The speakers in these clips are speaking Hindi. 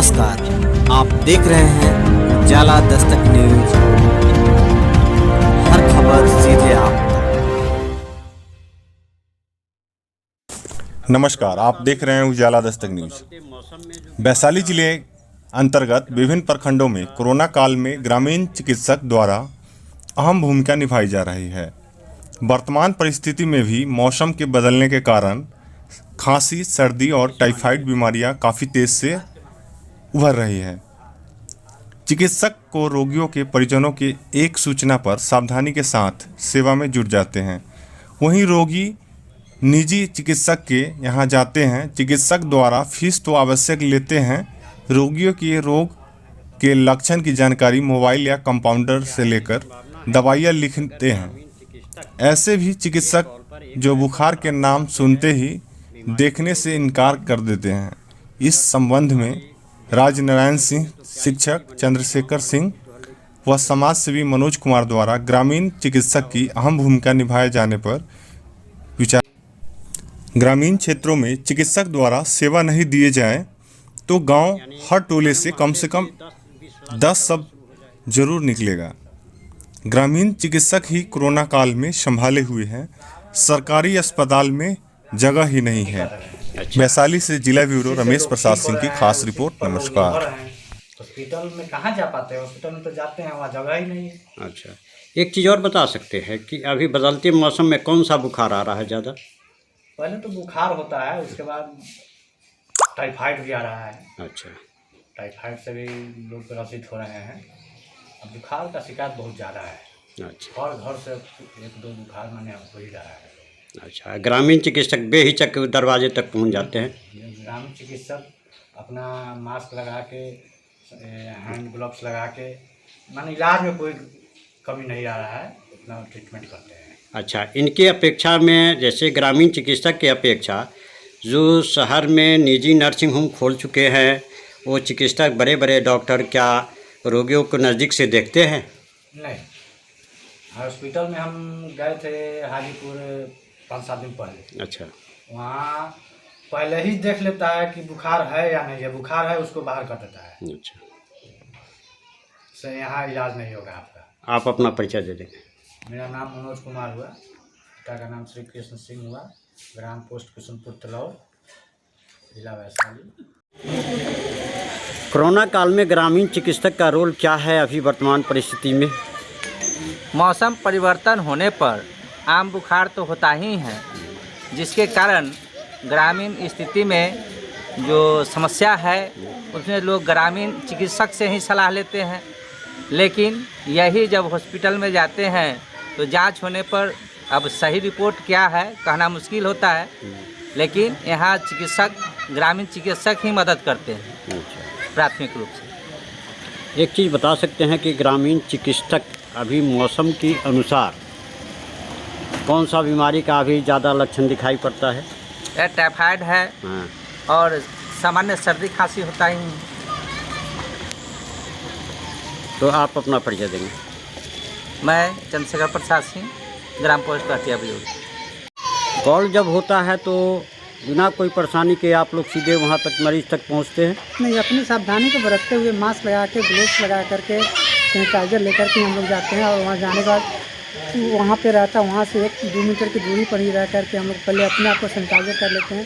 नमस्कार, आप देख रहे हैं उजाला दस्तक न्यूज। हर खबर सीधे आप तक। नमस्कार, आप देख रहे हैं उजाला दस्तक न्यूज। वैशाली जिले अंतर्गत विभिन्न प्रखंडों में कोरोना काल में ग्रामीण चिकित्सक द्वारा अहम भूमिका निभाई जा रही है। वर्तमान परिस्थिति में भी मौसम के बदलने के कारण खांसी, सर्दी और टाइफाइड बीमारियां काफ़ी तेज़ से उभर रही है। चिकित्सक को रोगियों के परिजनों के एक सूचना पर सावधानी के साथ सेवा में जुट जाते हैं। वहीं रोगी निजी चिकित्सक के यहाँ जाते हैं। चिकित्सक द्वारा फीस तो आवश्यक लेते हैं। रोगियों के रोग के लक्षण की जानकारी मोबाइल या कंपाउंडर से लेकर दवाइयाँ लिखते हैं। ऐसे भी चिकित्सक जो बुखार के नाम सुनते ही देखने से इनकार कर देते हैं। इस संबंध में राजनारायण सिंह, शिक्षक चंद्रशेखर सिंह व समाजसेवी मनोज कुमार द्वारा ग्रामीण चिकित्सक की अहम भूमिका निभाए जाने पर विचार। ग्रामीण क्षेत्रों में चिकित्सक द्वारा सेवा नहीं दिए जाए तो गांव हर टोले से कम 10 शव जरूर निकलेगा। ग्रामीण चिकित्सक ही कोरोना काल में संभाले हुए हैं। सरकारी अस्पताल में जगह ही नहीं है। वैशाली से जिला ब्यूरो रमेश प्रसाद सिंह की खास रिपोर्ट। नमस्कार। हॉस्पिटल में कहाँ जा पाते हैं? हॉस्पिटल में तो जाते हैं, वहाँ जगह ही नहीं है। अच्छा, एक चीज़ और बता सकते हैं कि अभी बदलते मौसम में कौन सा बुखार आ रहा है ज़्यादा? पहले तो बुखार होता है, उसके बाद टाइफाइड भी आ रहा है। अच्छा, टाइफाइड से भी लोग ग्रसित हो रहे हैं। अब बुखार का शिकायत बहुत ज़्यादा है। अच्छा, और घर से 1-2 बुखार माने हो ही रहा है। अच्छा। ग्रामीण चिकित्सक बेहिचक दरवाजे तक पहुंच जाते हैं। ग्रामीण चिकित्सक अपना मास्क लगा के, हैंड ग्लव्स लगा के, माने इलाज में कोई कमी नहीं आ रहा है, अपना ट्रीटमेंट करते हैं। अच्छा, इनके अपेक्षा में जैसे ग्रामीण चिकित्सक की अपेक्षा जो शहर में निजी नर्सिंग होम खोल चुके हैं, वो चिकित्सक बड़े बड़े डॉक्टर क्या रोगियों को नज़दीक से देखते हैं? नहीं, हॉस्पिटल में हम गए थे हाजीपुर 5-7 दिन पहले। अच्छा, वहाँ पहले ही देख लेता है कि बुखार है या नहीं है। बुखार है उसको बाहर कर देता है। अच्छा। से यहाँ इलाज नहीं होगा आपका। आप अपना परिचय दे देंगे। मेरा नाम मनोज कुमार हुआ, पिता का नाम श्री कृष्ण सिंह हुआ, ग्राम पोस्ट कुसुमपुर तलौर, जिला वैशाली। कोरोना काल में ग्रामीण चिकित्सक का रोल क्या है अभी वर्तमान परिस्थिति में? मौसम परिवर्तन होने पर आम बुखार तो होता ही है, जिसके कारण ग्रामीण स्थिति में जो समस्या है उसमें लोग ग्रामीण चिकित्सक से ही सलाह लेते हैं। लेकिन यही जब हॉस्पिटल में जाते हैं तो जांच होने पर अब सही रिपोर्ट क्या है कहना मुश्किल होता है। लेकिन यहाँ ग्रामीण चिकित्सक ही मदद करते हैं प्राथमिक रूप से। एक चीज़ बता सकते हैं कि ग्रामीण चिकित्सक अभी मौसम के अनुसार कौन सा बीमारी का अभी ज़्यादा लक्षण दिखाई पड़ता है? यह टाइफाइड है। हाँ। और सामान्य सर्दी खांसी होता ही है। तो आप अपना परिचय देंगे। मैं चंद्रशेखर प्रसाद सिंह, ग्राम पोस्ट हटिया बुजुर्ग। कॉल जब होता है तो बिना कोई परेशानी के आप लोग सीधे वहाँ तक मरीज तक पहुँचते हैं? नहीं, अपनी सावधानी को बरतते हुए मास्क लगा के, ग्लोव्स लगा करके, सैनिटाइजर लेकर के हम लोग जाते हैं। और वहाँ जाने के बाद वहाँ पे रहता है, वहाँ से 1-2 मीटर की दूरी पर ही रह करके हम लोग पहले अपने आप को सैनिटाइजर कर लेते हैं।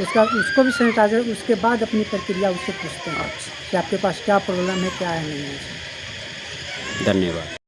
उसको भी सैनिटाइजर, उसके बाद अपनी प्रक्रिया उससे पूछते हैं कि आपके पास क्या प्रॉब्लम है, क्या है नहीं है। धन्यवाद।